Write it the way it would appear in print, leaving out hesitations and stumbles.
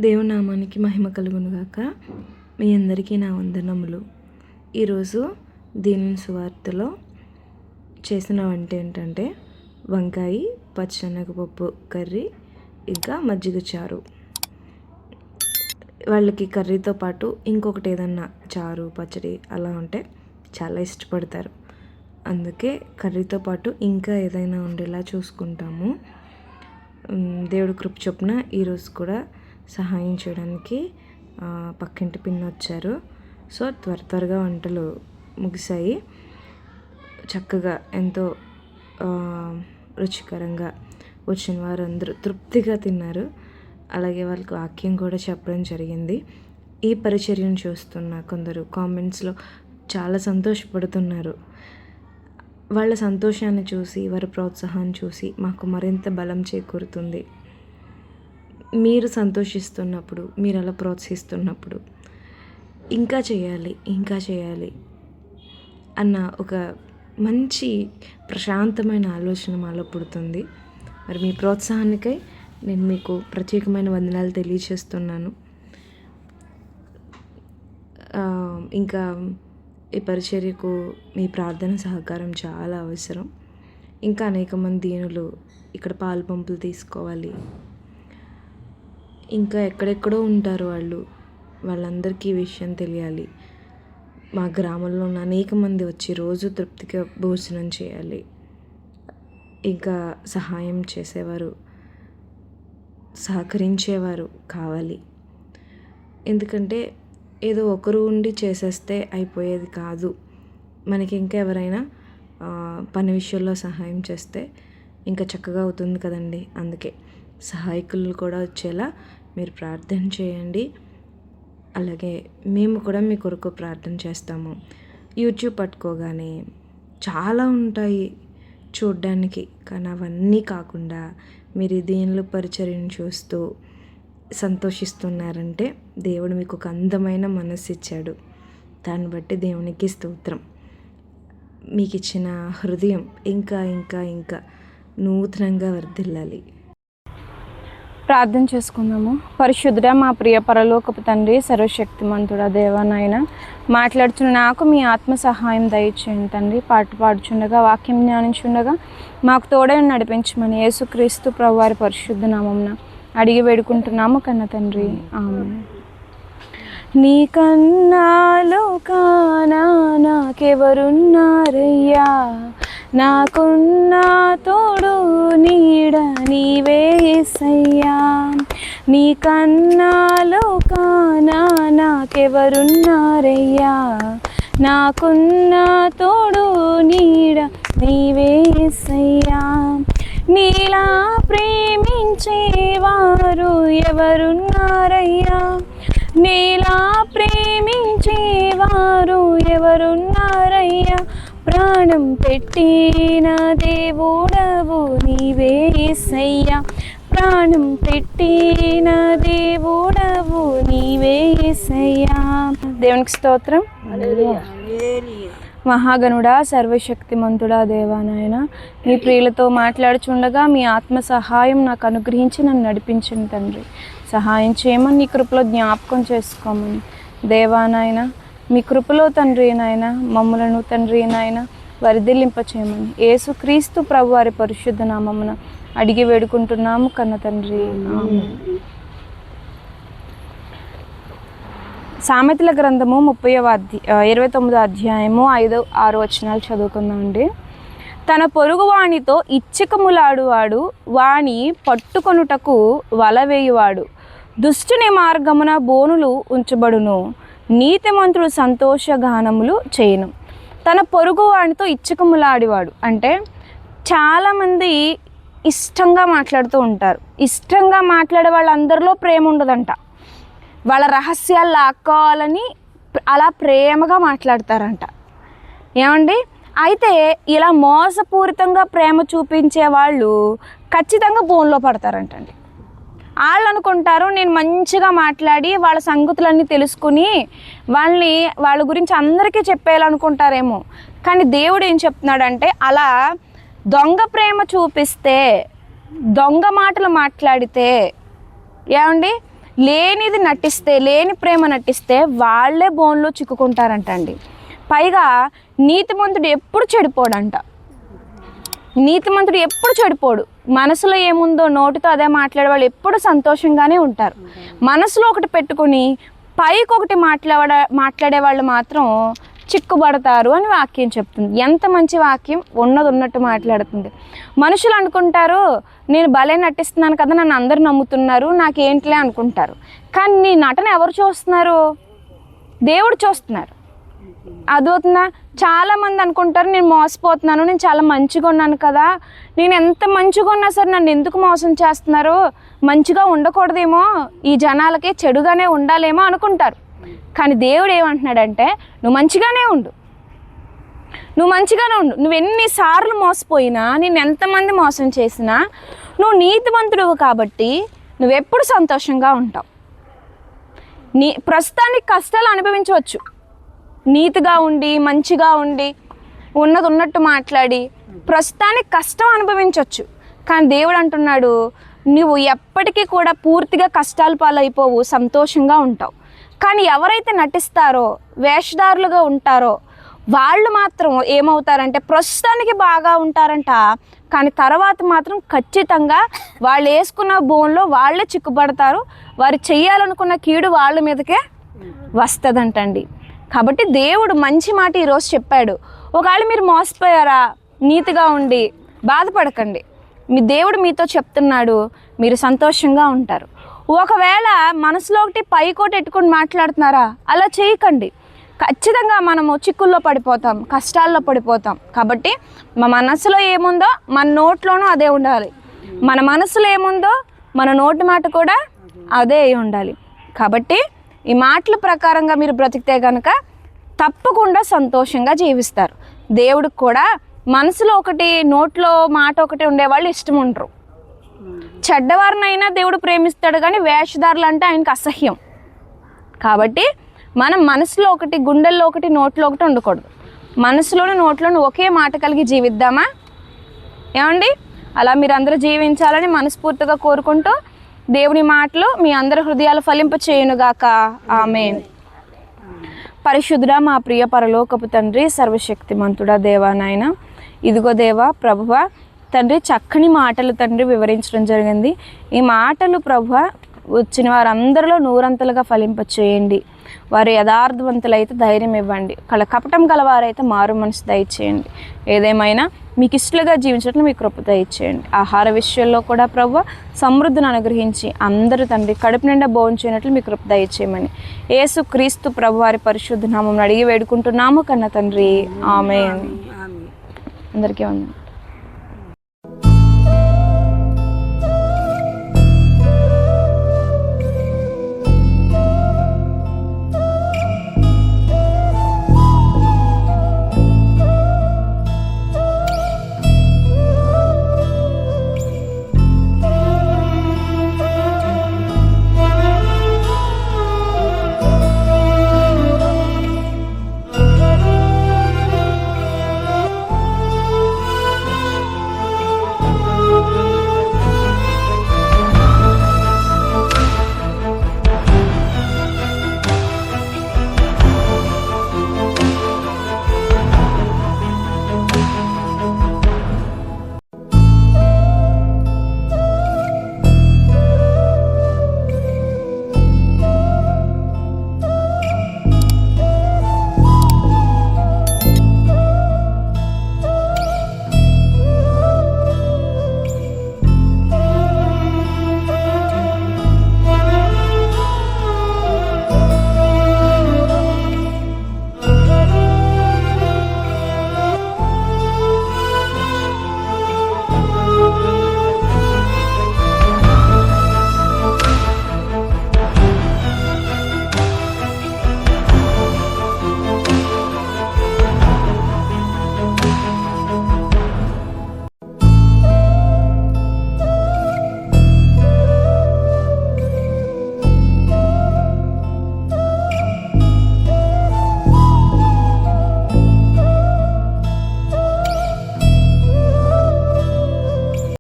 దేవునామానికి మహిమ కలుగునుగాక. మీ అందరికీ నా వందనములు. ఈరోజు దీని సువార్తలో చేసిన వంట ఏంటంటే వంకాయ పచ్చెనగపప్పు కర్రీ, ఇంకా మజ్జిగ చారు. వాళ్ళకి కర్రీతో పాటు ఇంకొకటి ఏదన్నా చారు పచ్చడి అలా ఉంటే చాలా ఇష్టపడతారు. అందుకే కర్రీతో పాటు ఇంకా ఏదైనా ఉండేలా చూసుకుంటాము. దేవుడు కృప చొప్పున ఈరోజు కూడా సహాయం చేయడానికి పక్కింటి పిన్ని వచ్చారు. సో త్వరగా వంటలు ముగిశాయి. చక్కగా ఎంతో రుచికరంగా వచ్చిన వారు అందరూ తృప్తిగా తిన్నారు. అలాగే వాళ్ళకి వాక్యం కూడా చెప్పడం జరిగింది. ఈ పరిచర్యను చూస్తున్న కొందరు కామెంట్స్లో చాలా సంతోషపడుతున్నారు. వాళ్ళ సంతోషాన్ని చూసి, వారి ప్రోత్సాహాన్ని చూసి మాకు మరింత బలం చేకూరుతుంది. మీరు సంతోషిస్తున్నప్పుడు, మీరు అలా ప్రోత్సహిస్తున్నప్పుడు ఇంకా చేయాలి అన్న ఒక మంచి ప్రశాంతమైన ఆలోచన మాలో పుడుతుంది. మరి మీ ప్రోత్సాహానికై నేను మీకు ప్రత్యేకమైన వందనాలు తెలియచేస్తున్నాను. ఇంకా ఈ పరిచర్యకు మీ ప్రార్థన సహకారం చాలా అవసరం. ఇంకా అనేక మంది దీనులు ఇక్కడ పాలు పంపులు తీసుకోవాలి. ఇంకా ఎక్కడెక్కడో ఉంటారు వాళ్ళందరికీ ఈ విషయం తెలియాలి. మా గ్రామంలో ఉన్న అనేక మంది వచ్చి రోజు తృప్తిగా భోజనం చేయాలి. ఇంకా సహాయం చేసేవారు, సహకరించేవారు కావాలి. ఎందుకంటే ఏదో ఒకరు ఉండి చేసేస్తే అయిపోయేది కాదు. మనకి ఇంకా ఎవరైనా పని విషయంలో సహాయం చేస్తే ఇంకా చక్కగా అవుతుంది కదండి. అందుకే సహాయకులు కూడా వచ్చేలా మీరు ప్రార్థన చేయండి. అలాగే మేము కూడా మీ కొరకు ప్రార్థన చేస్తాము. యూట్యూబ్ పట్టుకోగానే చాలా ఉంటాయి చూడ్డానికి, కానీ అవన్నీ కాకుండా మీరు దీనిలో పరిచర్యను చూస్తూ సంతోషిస్తున్నారంటే దేవుడు మీకు ఒక అందమైన మనస్సు ఇచ్చాడు. దాన్ని బట్టి దేవునికి స్తోత్రం. మీకు ఇచ్చిన హృదయం ఇంకా ఇంకా ఇంకా నూతనంగా వర్ధిల్లాలి. ప్రార్థన చేసుకుందాము. పరిశుద్ధుడా, మా ప్రియ పరలోకపు తండ్రి, సర్వశక్తిమంతుడా దేవా, నాయన మాట్లాడుచున్న నాకు మీ ఆత్మ సహాయం దయచేయండి తండ్రి. పాట పాడుచుండగా, వాక్యం జ్ఞానించుండగా మాకు తోడై నడిపించమని యేసుక్రీస్తు ప్రభువారి పరిశుద్ధ నామమున అడిగి వేడుకుంటున్నాము కన్న తండ్రి, ఆమేన్. నీకన్నా లోకాన నాకెవరున్నారయ్యా, నాకున్న తోడు నీడ నీవే యేసయ్యా. నీకన్నా లోకాన నాకెవరున్నారయ్యా, నాకున్న తోడు నీడ నీవే యేసయ్యా. నీలా ప్రేమించేవారు ఎవరున్నారయ్యా, నీలా ప్రేమించేవారు ఎవరున్నారయ్యా. ప్రాణం పెట్టిన దేవుడవు నీవే యేసయ్యా, ప్రాణం పెట్టిన దేవుడవు నీవే యేసయ్యా. దేవునికి స్తోత్రం. మహాగణుడా, సర్వశక్తిమంతుడా దేవా, నాయన మీ ప్రియులతో మాట్లాడుచుండగా మీ ఆత్మ సహాయం నాకు అనుగ్రహించి నన్ను నడిపించండి తండ్రి. సహాయం చేయమని నీ కృపలో జ్ఞాపకం చేసుకోమని దేవా, నాయన మీ కృపలో తండ్రి నాయన మమ్ములను తండ్రి నాయన వర్ధిల్లింప చేయమని యేసుక్రీస్తు ప్రభువారి పరిశుద్ధ నామమున అడిగి వేడుకుంటున్నాము కన్న తండ్రి, ఆమేన్. సామెతల గ్రంథము 29వ అధ్యాయము 5-6 వచనాలు చదువుకుందామండి. తన పొరుగు వానితో ఇచ్చికములాడువాడు వాని పట్టుకొనుటకు వలవేయువాడు. దుష్టుని మార్గమున బోనులు ఉంచబడును, నీతిమంతుడు సంతోషగానములు చేయును. తన పొరుగు వానితో ఇచ్చికములాడివాడు అంటే చాలామంది ఇష్టంగా మాట్లాడుతూ ఉంటారు. ఇష్టంగా మాట్లాడే వాళ్ళందరిలో ప్రేమ ఉండదంట. వాళ్ళ రహస్యాలు లాక్కోవాలని అలా ప్రేమగా మాట్లాడతారంట. ఏమండి, అయితే ఇలా మోసపూరితంగా ప్రేమ చూపించే వాళ్ళు ఖచ్చితంగా బోన్లో పడతారంటండి. వాళ్ళు అనుకుంటారు నేను మంచిగా మాట్లాడి వాళ్ళ సంగతులన్నీ తెలుసుకుని వాళ్ళ గురించి అందరికీ చెప్పేయాలనుకుంటారేమో. కానీ దేవుడు ఏం చెప్తున్నాడంటే అలా దొంగ ప్రేమ చూపిస్తే, దొంగ మాటలు మాట్లాడితే ఏమండి లేనిది నటిస్తే, లేని ప్రేమ నటిస్తే వాళ్ళే బోన్లో చిక్కుకుంటారంటండి. పైగా నీతిమంతుడు ఎప్పుడు చెడిపోడంట. నీతిమంతుడు ఎప్పుడు చెడిపోడు. మనసులో ఏముందో నోటితో అదే మాట్లాడే వాళ్ళు ఎప్పుడు సంతోషంగానే ఉంటారు. మనసులో ఒకటి పెట్టుకుని పైకి ఒకటి మాట్లాడే వాళ్ళు మాత్రం చిక్కుబడతారు అని వాక్యం చెప్తుంది. ఎంత మంచి వాక్యం, ఉన్నది ఉన్నట్టు మాట్లాడుతుంది. మనుషులు అనుకుంటారు, నేను భలే నటిస్తున్నాను కదా, నన్ను అందరు నమ్ముతున్నారు, నాకేంటిలే అనుకుంటారు. కానీ నీ నటన ఎవరు చూస్తున్నారు? దేవుడు చూస్తున్నారు. అదవుతుందా? చాలామంది అనుకుంటారు, నేను మోసపోతున్నాను, నేను చాలా మంచిగా ఉన్నాను కదా, నేను ఎంత మంచిగా ఉన్నా సరే నన్ను ఎందుకు మోసం చేస్తున్నారు, మంచిగా ఉండకూడదేమో, ఈ జనాలకి చెడుగానే ఉండాలేమో అనుకుంటారు. కానీ దేవుడు ఏమంటున్నాడంటే, నువ్వు మంచిగానే ఉండు, నువ్వు మంచిగానే ఉండు. నువ్వు ఎన్నిసార్లు మోసపోయినా, నేను ఎంతమంది మోసం చేసినా, నువ్వు నీతివంతుడువు కాబట్టి నువ్వెప్పుడు సంతోషంగా ఉంటావు. ప్రస్తుతానికి కష్టాలు అనుభవించవచ్చు, నీతిగా ఉండి మంచిగా ఉండి ఉన్నది ఉన్నట్టు మాట్లాడి ప్రస్తుతానికి కష్టం అనుభవించవచ్చు. కానీ దేవుడు అంటున్నాడు, నువ్వు ఎప్పటికీ కూడా పూర్తిగా కష్టాల పాలైపోవు, సంతోషంగా ఉంటావు. కానీ ఎవరైతే నటిస్తారో, వేషధారులుగా ఉంటారో వాళ్ళు మాత్రం ఏమవుతారంటే ప్రస్తుతానికి బాగా ఉంటారంట. కానీ తర్వాత మాత్రం ఖచ్చితంగా వాళ్ళు వేసుకున్న బోన్లో వాళ్ళే చిక్కుపడతారు. వారు చెయ్యాలనుకున్న కీడు వాళ్ళ మీదకే వస్తుందంటండి. కాబట్టి దేవుడు మంచి మాట ఈరోజు చెప్పాడు. ఒకవేళ మీరు మోసపోయారా, నీతిగా ఉండి బాధపడకండి. మీ దేవుడు మీతో చెప్తున్నాడు, మీరు సంతోషంగా ఉంటారు. ఒకవేళ మనసులో ఒకటి పైకోటి ఎట్టుకొని మాట్లాడుతున్నారా, అలా చేయకండి. ఖచ్చితంగా మనము చిక్కుల్లో పడిపోతాం, కష్టాల్లో పడిపోతాం. కాబట్టి మన మనసులో ఏముందో మన నోట్లోనూ అదే ఉండాలి. మన మనసులో ఏముందో మన నోటి మాట కూడా అదే ఉండాలి. కాబట్టి ఈ మాటల ప్రకారంగా మీరు బ్రతికితే కనుక తప్పకుండా సంతోషంగా జీవిస్తారు. దేవుడికి కూడా మనసులో ఒకటి నోట్లో మాట ఒకటి ఉండేవాళ్ళు ఇష్టం ఉండరు. చెడ్డవారినైనా దేవుడు ప్రేమిస్తాడు, కానీ వేషధారులు అంటే ఆయనకు అసహ్యం. కాబట్టి మనం మనసులో ఒకటి, గుండెల్లో ఒకటి, నోట్లో ఒకటి ఉండకూడదు. మనసులోను నోట్లోను ఒకే మాట కలిగి జీవిద్దామా ఏమండి? అలా మీరు అందరూ జీవించాలని మనస్ఫూర్తిగా కోరుకుంటూ దేవుని మాటలు మీ అందరి హృదయాలు ఫలింప చేయునుగాక. ఆమేన్. పరిశుద్ధుడా మా ప్రియ పరలోకపు తండ్రి, సర్వశక్తిమంతుడా దేవా నాయన, ఇదిగో దేవా ప్రభువా తండ్రి, చక్కని మాటలు తండ్రి వివరించడం జరిగింది. ఈ మాటలు ప్రభువా వచ్చిన వారందరిలో నూరంతలుగా ఫలింప చేయండి. వారు యథార్థవంతులైతే ధైర్యం ఇవ్వండి, కపటం గలవారైతే మారు మనసు దయచేయండి. ఏదేమైనా మీకు ఇష్టలుగా జీవించడం మీ కృప దయచేయండి. ఆహార విషయంలో కూడా ప్రభువా సమృద్ధిని అనుగ్రహించి అందరూ తండ్రి కడుపు నిండా భోంచేయనట్లు మీ కృప దయచేయమని యేసు క్రీస్తు ప్రభు వారి పరిశుద్ధ నామమున అడిగి వేడుకుంటున్నాము కన్న తండ్రి. ఆమేన్. అందరికీ వందనాలు.